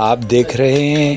آپ دیکھ رہے ہیں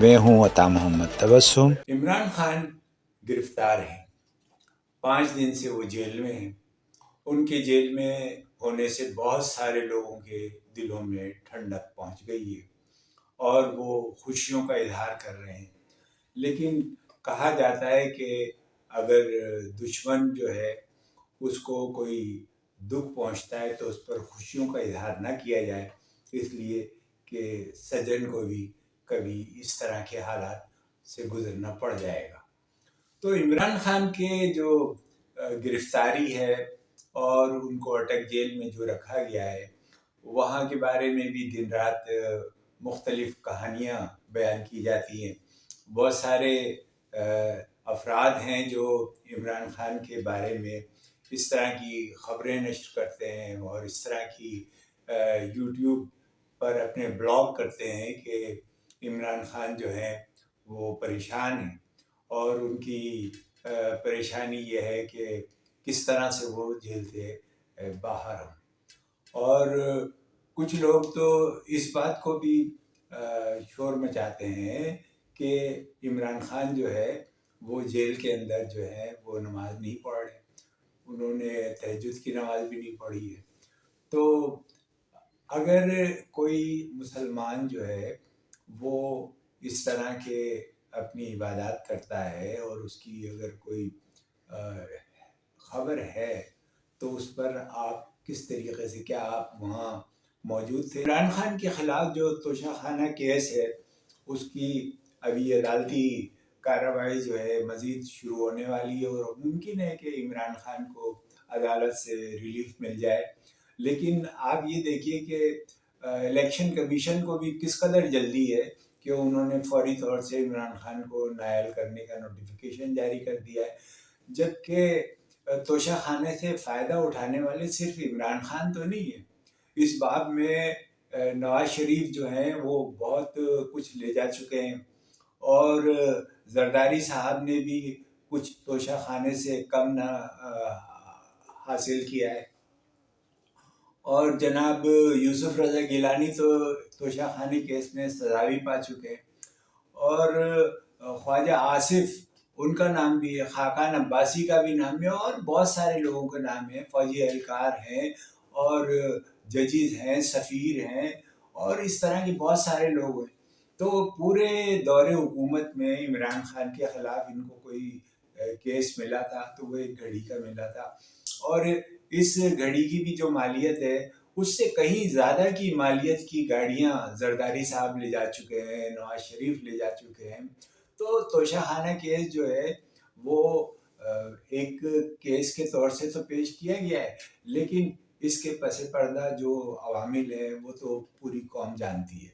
میں ہوں عطا محمد تبسم۔ عمران خان گرفتار ہیں، 5 دن سے وہ جیل میں ہیں۔ ان کے جیل میں ہونے سے بہت سارے لوگوں کے دلوں میں ٹھنڈک پہنچ گئی ہے اور وہ خوشیوں کا اظہار کر رہے ہیں، لیکن کہا جاتا ہے کہ اگر دشمن جو ہے اس کو کوئی دکھ پہنچتا ہے تو اس پر خوشیوں کا اظہار نہ کیا جائے، اس لیے کہ سجن کو بھی کبھی اس طرح کے حالات سے گزرنا پڑ جائے گا۔ تو عمران خان کے جو گرفتاری ہے اور ان کو اٹک جیل میں جو رکھا گیا ہے، وہاں کے بارے میں بھی دن رات مختلف کہانیاں بیان کی جاتی ہیں۔ بہت سارے افراد ہیں جو عمران خان کے بارے میں اس طرح کی خبریں نشر کرتے ہیں اور اس طرح کی یوٹیوب پر اپنے بلاگ کرتے ہیں کہ عمران خان جو ہے وہ پریشان ہیں اور ان کی پریشانی یہ ہے کہ کس طرح سے وہ جیل سے باہر ہوں، اور کچھ لوگ تو اس بات کو بھی شور مچاتے ہیں کہ عمران خان جو ہے وہ جیل کے اندر جو ہے وہ نماز نہیں پڑھ رہے، انہوں نے تہجد کی نماز بھی نہیں پڑھی ہے۔ تو اگر کوئی مسلمان جو ہے وہ اس طرح کے اپنی عبادات کرتا ہے اور اس کی اگر کوئی خبر ہے تو اس پر آپ کس طریقے سے، کیا آپ وہاں موجود تھے؟ عمران خان کے خلاف جو توشہ خانہ کیس ہے اس کی ابھی عدالتی کارروائی جو ہے مزید شروع ہونے والی ہے اور ممکن ہے کہ عمران خان کو عدالت سے ریلیف مل جائے، لیکن آپ یہ دیکھیے کہ الیکشن کمیشن کو بھی کس قدر جلدی ہے کہ انہوں نے فوری طور سے عمران خان کو نائل کرنے کا نوٹیفیکیشن جاری کر دیا ہے، جبکہ توشہ خانے سے فائدہ اٹھانے والے صرف عمران خان تو نہیں ہے، اس باب میں نواز شریف جو ہیں وہ بہت کچھ لے جا چکے ہیں اور زرداری صاحب نے بھی کچھ توشہ خانے سے کم نہ حاصل کیا ہے، اور جناب یوسف رضا گیلانی تو توشہ خانے کیس میں سزا بھی پا چکے ہیں، اور خواجہ آصف ان کا نام بھی ہے، خاقان عباسی کا بھی نام ہے، اور بہت سارے لوگوں کا نام ہے، فوجی اہلکار ہیں اور ججز ہیں، سفیر ہیں، اور اس طرح کے بہت سارے لوگ ہیں۔ تو پورے دور حکومت میں عمران خان کے خلاف ان کو کوئی کیس ملا تھا تو وہ ایک گھڑی کا ملا تھا، اور اس گھڑی کی بھی جو مالیت ہے اس سے کہیں زیادہ کی مالیت کی گاڑیاں زرداری صاحب لے جا چکے ہیں، نواز شریف لے جا چکے ہیں۔ تو توشہ خانہ کیس جو ہے وہ ایک کیس کے طور سے تو پیش کیا گیا ہے، لیکن اس کے پس پردہ جو عوامل ہیں وہ تو پوری قوم جانتی ہے۔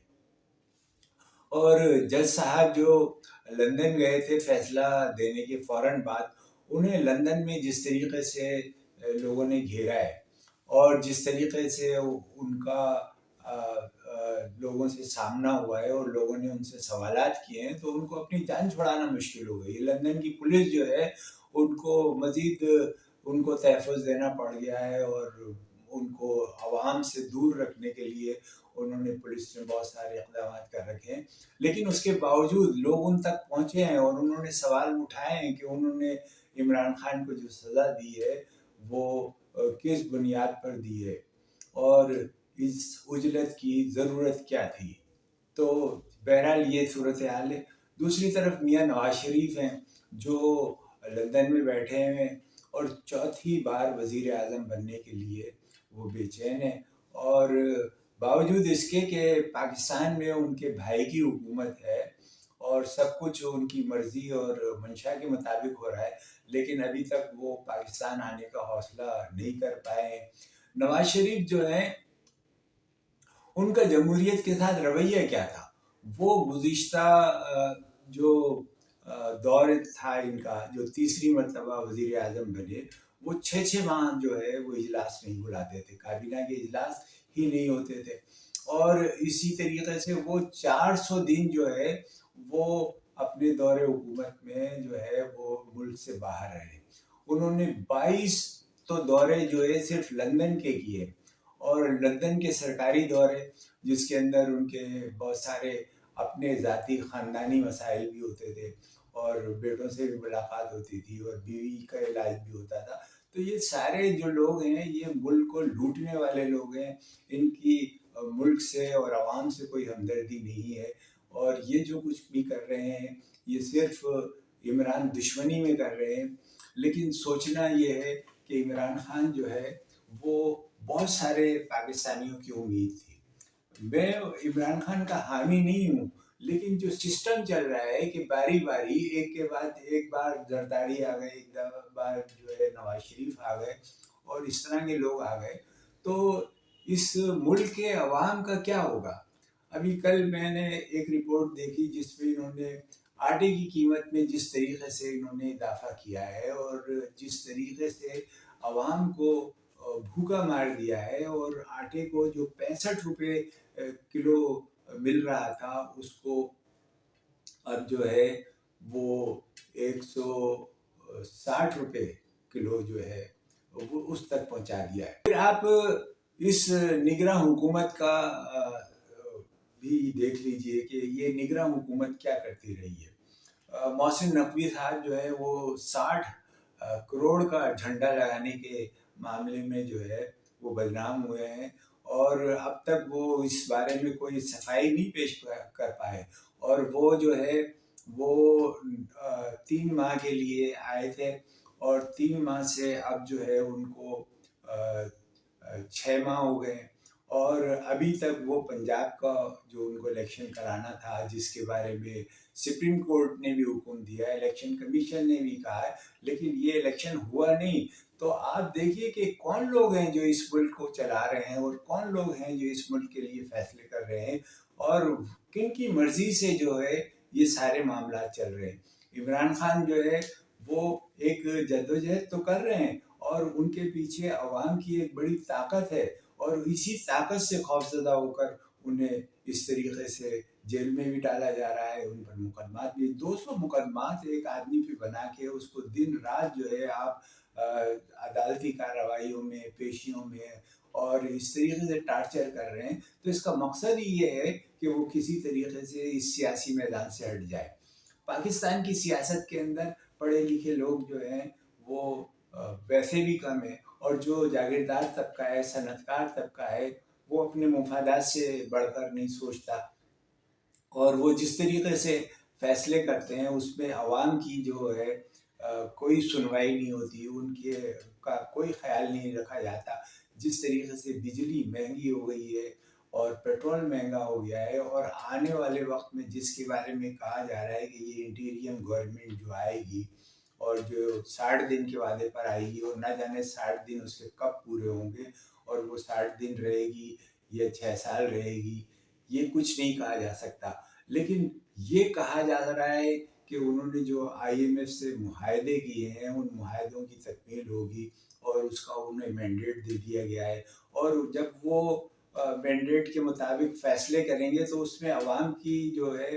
اور جج صاحب جو لندن گئے تھے فیصلہ دینے کے فوراً بعد، انہیں لندن میں جس طریقے سے لوگوں نے گھیرا ہے اور جس طریقے سے ان کا لوگوں سے سامنا ہوا ہے اور لوگوں نے ان سے سوالات کیے ہیں تو ان کو اپنی جان چھڑانا مشکل ہو گئی۔ لندن کی پولیس جو ہے ان کو مزید ان کو تحفظ دینا پڑ گیا ہے، اور ان کو عوام سے دور رکھنے کے لیے انہوں نے پولیس نے بہت سارے اقدامات کر رکھے ہیں، لیکن اس کے باوجود لوگ ان تک پہنچے ہیں اور انہوں نے سوال اٹھائے ہیں کہ انہوں نے عمران خان کو جو سزا دی ہے وہ کس بنیاد پر دی ہے اور اس اجلت کی ضرورت کیا تھی۔ تو بہرحال یہ صورتحال ہے۔ دوسری طرف میاں نواز شریف ہیں جو لندن میں بیٹھے ہیں اور چوتھی بار وزیر اعظم بننے کے لیے وہ بے چین ہیں، اور باوجود اس کے کہ پاکستان میں ان کے بھائی کی حکومت ہے اور سب کچھ ان کی مرضی اور منشا کے مطابق ہو رہا ہے، لیکن ابھی تک وہ پاکستان آنے کا حوصلہ نہیں کر پائے ہیں۔ نواز شریف جو ہیں ان کا جمہوریت کے ساتھ رویہ کیا تھا؟ وہ گزشتہ جو دور تھا ان کا، جو تیسری مرتبہ وزیر اعظم بنے، وہ 6 ماہ جو ہے وہ اجلاس نہیں بلاتے تھے، کابینہ کے اجلاس ہی نہیں ہوتے تھے، اور اسی طریقے سے وہ 400 دن جو ہے وہ اپنے دور حکومت میں جو ہے وہ ملک سے باہر رہے۔ انہوں نے 22 تو دورے جو ہے صرف لندن کے کیے، اور لندن کے سرکاری دورے جس کے اندر ان کے بہت سارے اپنے ذاتی خاندانی مسائل بھی ہوتے تھے اور بیٹوں سے بھی ملاقات ہوتی تھی اور بیوی کا علاج بھی ہوتا تھا. تو یہ سارے جو لوگ ہیں یہ ملک کو لوٹنے والے لوگ ہیں. ان کی ملک سے اور عوام سے کوئی ہمدردی نہیں ہے اور یہ جو کچھ بھی کر رہے ہیں یہ صرف عمران دشمنی میں کر رہے ہیں. لیکن سوچنا یہ ہے کہ عمران خان جو ہے وہ بہت سارے پاکستانیوں کی امید تھی. میں عمران خان کا حامی نہیں ہوں لیکن جو سسٹم چل رہا ہے کہ باری باری ایک کے بعد ایک بار زرداری آ گئے، ایک بار جو ہے نواز شریف آ گئے اور اس طرح کے لوگ آ گئے، تو اس ملک کے عوام کا کیا ہوگا؟ ابھی کل میں نے ایک رپورٹ دیکھی جس میں انہوں نے آٹے کی قیمت میں جس طریقے سے انہوں نے اضافہ کیا ہے اور جس طریقے سے عوام کو بھوکا مار دیا ہے اور آٹے کو جو 65 روپے کلو مل رہا تھا اس کو اب جو ہے وہ 160 روپے کلو جو ہے وہ اس تک پہنچا دیا ہے. پھر آپ اس نگراں حکومت کا بھی دیکھ لیجئے کہ یہ نگراں حکومت کیا کرتی رہی ہے. محسن نقوی صاحب جو ہے وہ 60 کروڑ کا جھنڈا لگانے کے معاملے میں جو ہے وہ بدنام ہوئے ہیں اور اب تک وہ اس بارے میں کوئی صفائی نہیں پیش کر پائے. اور وہ جو ہے وہ 3 ماہ کے لیے آئے تھے اور 3 ماہ سے اب جو ہے ان کو 6 ماہ ہو گئے اور ابھی تک وہ پنجاب کا جو ان کو الیکشن کرانا تھا جس کے بارے میں سپریم کورٹ نے بھی حکم دیا ہے، الیکشن کمیشن نے بھی کہا ہے، لیکن یہ الیکشن ہوا نہیں. تو آپ دیکھیے کہ کون لوگ ہیں جو اس ملک کو چلا رہے ہیں اور کون لوگ ہیں جو اس ملک کے لیے فیصلے کر رہے ہیں اور کن کی مرضی سے جو ہے یہ سارے معاملات چل رہے ہیں. عمران خان جو ہے وہ ایک جدوجہد تو کر رہے ہیں اور ان کے پیچھے عوام کی ایک بڑی طاقت ہے اور اسی طاقت سے خوفزدہ ہو کر انہیں اس طریقے سے جیل میں بھی ڈالا جا رہا ہے. ان پر مقدمات بھی 200 مقدمات ایک آدمی پہ بنا کے اس کو دن رات جو ہے آپ عدالتی کارروائیوں میں پیشیوں میں اور اس طریقے سے ٹارچر کر رہے ہیں. تو اس کا مقصد ہی یہ ہے کہ وہ کسی طریقے سے اس سیاسی میدان سے ہٹ جائے. پاکستان کی سیاست کے اندر پڑھے لکھے لوگ جو ہیں وہ ویسے بھی کم ہیں اور جو جاگیردار طبقہ ہے، صنعت کار طبقہ ہے، وہ اپنے مفادات سے بڑھ کر نہیں سوچتا اور وہ جس طریقے سے فیصلے کرتے ہیں اس میں عوام کی جو ہے کوئی سنوائی نہیں ہوتی، ان کے کا کوئی خیال نہیں رکھا جاتا. جس طریقے سے بجلی مہنگی ہو گئی ہے اور پیٹرول مہنگا ہو گیا ہے اور آنے والے وقت میں جس کے بارے میں کہا جا رہا ہے کہ یہ انٹیریم گورنمنٹ جو آئے گی اور جو 60 دن کے وعدے پر آئے گی اور نہ جانے 60 دن اس کے کب پورے ہوں گے اور وہ 60 دن رہے گی یا 6 سال رہے گی یہ کچھ نہیں کہا جا سکتا. لیکن یہ کہا جا رہا ہے کہ انہوں نے جو آئی ایم ایف سے معاہدے کیے ہیں ان معاہدوں کی تکمیل ہوگی اور اس کا انہیں مینڈیٹ دے دیا گیا ہے اور جب وہ مینڈیٹ کے مطابق فیصلے کریں گے تو اس میں عوام کی جو ہے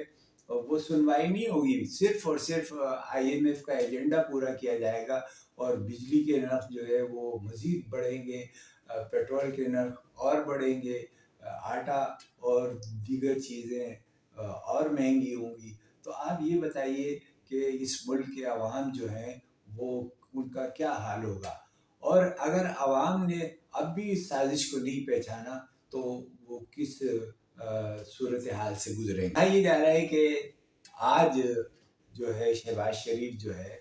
وہ سنوائی نہیں ہوگی. صرف اور صرف آئی ایم ایف کا ایجنڈا پورا کیا جائے گا اور بجلی کے نرخ جو ہے وہ مزید بڑھیں گے، پیٹرول کے نرخ اور بڑھیں گے، آٹا اور دیگر چیزیں اور مہنگی ہوں گی. تو آپ یہ بتائیے کہ اس ملک کے عوام جو ہیں وہ ان کا کیا حال ہوگا. اور اگر عوام نے اب بھی اس سازش کو نہیں پہچانا تو وہ کس صورتحال سے گزریں گے. یہ جا رہا ہے کہ آج جو ہے شہباز شریف جو ہے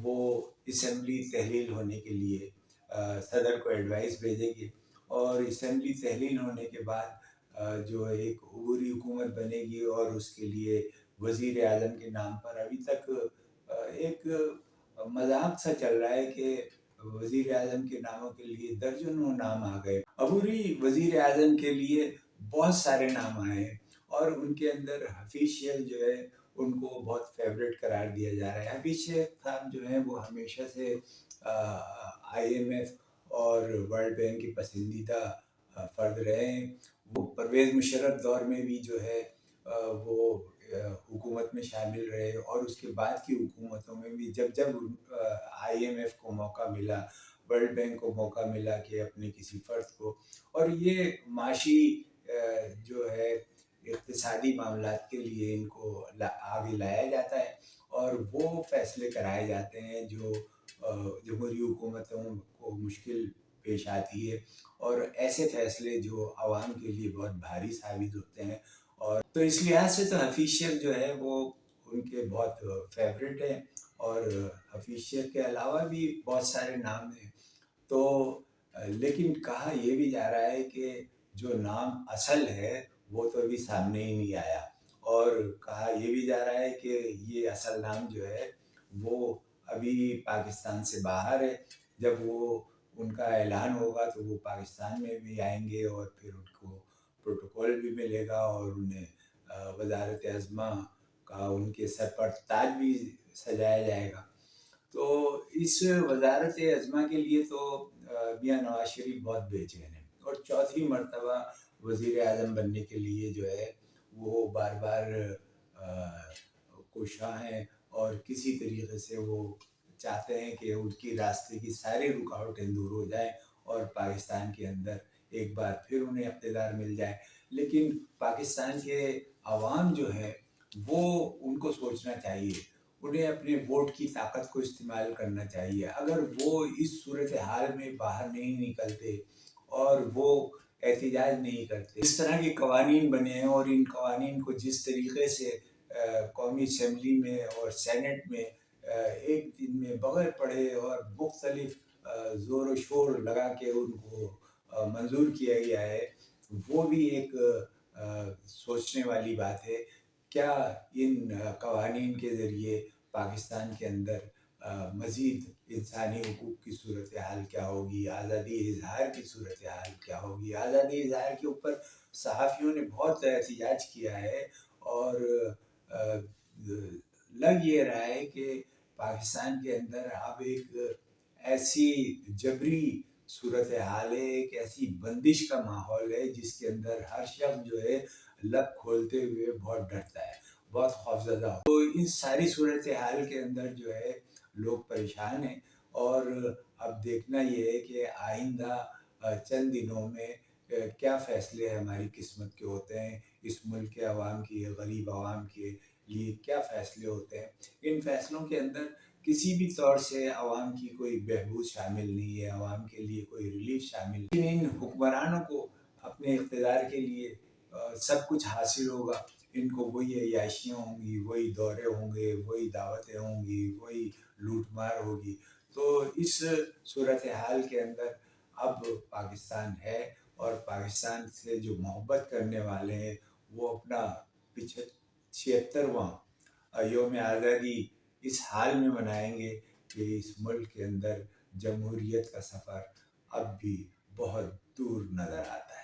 وہ اسمبلی تحلیل ہونے کے لیے صدر کو ایڈوائس بھیجیں گے اور اسمبلی تحلیل ہونے کے بعد جو ایک عبوری حکومت بنے گی اور اس کے لیے وزیر اعظم کے نام پر ابھی تک ایک مذاق سا چل رہا ہے کہ وزیر اعظم کے ناموں کے لیے درجنوں نام آ گئے. عبوری وزیر اعظم کے لیے بہت سارے نام آئے ہیں اور ان کے اندر حفیظ شیخ جو ہے ان کو بہت فیوریٹ قرار دیا جا رہا ہے. حفیظ شیخ صاحب جو ہیں وہ ہمیشہ سے آئی ایم ایف اور ورلڈ بینک کے پسندیدہ فرد رہے ہیں. وہ پرویز مشرف دور میں بھی جو ہے وہ حکومت میں شامل رہے اور اس کے بعد کی حکومتوں میں بھی جب آئی ایم ایف کو موقع ملا، ورلڈ بینک کو موقع ملا کہ اپنے کسی فرد کو، اور یہ معاشی جو ہے اقتصادی معاملات کے لیے ان کو آگے لایا جاتا ہے، اور وہ فیصلے کرائے جاتے ہیں جو جمہوری حکومتوں کو مشکل پیش آتی ہے، اور ایسے فیصلے جو عوام کے لیے بہت بھاری ثابت ہوتے ہیں۔ اور تو اس لحاظ سے تو حفیظ شیخ جو ہے وہ ان کے بہت فیوریٹ ہیں، اور حفیظ شیخ کے علاوہ بھی بہت سارے نام ہیں۔ تو لیکن کہا یہ بھی جا رہا ہے کہ جو نام اصل ہے وہ تو ابھی سامنے ہی نہیں آیا، اور کہا یہ بھی جا رہا ہے کہ یہ اصل نام جو ہے وہ ابھی پاکستان سے باہر ہے۔ جب وہ ان کا اعلان ہوگا تو وہ پاکستان میں بھی آئیں گے، اور پھر ان کو پروٹوکول بھی ملے گا، اور انہیں وزارت عظمیٰ کا ان کے سر پر تاج بھی سجایا جائے گا۔ تو اس وزارت عظمیٰ کے لیے تو میاں نواز شریف بہت بے چین ہیں، اور چوتھی مرتبہ وزیر اعظم بننے کے لیے جو ہے وہ بار بار کوشاں ہیں، اور کسی طریقے سے وہ چاہتے ہیں کہ ان کی راستے کی ساری رکاوٹیں دور ہو جائیں، اور پاکستان کے اندر ایک بار پھر انہیں اقتدار مل جائے۔ لیکن پاکستان کے عوام جو ہے وہ ان کو سوچنا چاہیے، انہیں اپنے ووٹ کی طاقت کو استعمال کرنا چاہیے۔ اگر وہ اس صورتحال میں باہر نہیں نکلتے اور وہ احتجاج نہیں کرتے، اس طرح کے قوانین بنے ہیں، اور ان قوانین کو جس طریقے سے قومی اسمبلی میں اور سینٹ میں ایک دن میں بغیر پڑھے اور مختلف زور و شور لگا کے ان کو منظور کیا گیا ہے، وہ بھی ایک سوچنے والی بات ہے۔ کیا ان قوانین کے ذریعے پاکستان کے اندر مزید انسانی حقوق کی صورتحال کیا ہوگی، آزادی اظہار کی صورتحال کیا ہوگی؟ آزادی اظہار کے اوپر صحافیوں نے بہت احتجاج کیا ہے، اور لگ یہ رہا ہے کہ پاکستان کے اندر اب ایک ایسی جبری صورتحال ہے، ایک ایسی بندش کا ماحول ہے جس کے اندر ہر شخص جو ہے لب کھولتے ہوئے بہت ڈرتا ہے، بہت خوفزدہ ہو۔ تو ان ساری صورتحال کے اندر جو ہے لوگ پریشان ہیں، اور اب دیکھنا یہ ہے کہ آئندہ چند دنوں میں کیا فیصلے ہماری قسمت کے ہوتے ہیں، اس ملک کے عوام کی، غریب عوام کے لیے کیا فیصلے ہوتے ہیں۔ ان فیصلوں کے اندر کسی بھی طور سے عوام کی کوئی بہبود شامل نہیں ہے، عوام کے لیے کوئی ریلیف شامل نہیں۔ لیکن ان حکمرانوں کو اپنے اقتدار کے لیے سب کچھ حاصل ہوگا، ان کو وہی عیاشیاں ہوں گی، وہی دورے ہوں گے، وہی دعوتیں ہوں گی، وہی لوٹ مار ہوگی۔ تو اس صورتحال کے اندر اب پاکستان ہے، اور پاکستان سے جو محبت کرنے والے ہیں وہ اپنا 76واں یوم آزادی اس حال میں منائیں گے کہ اس ملک کے اندر جمہوریت کا سفر اب بھی بہت دور نظر آتا ہے۔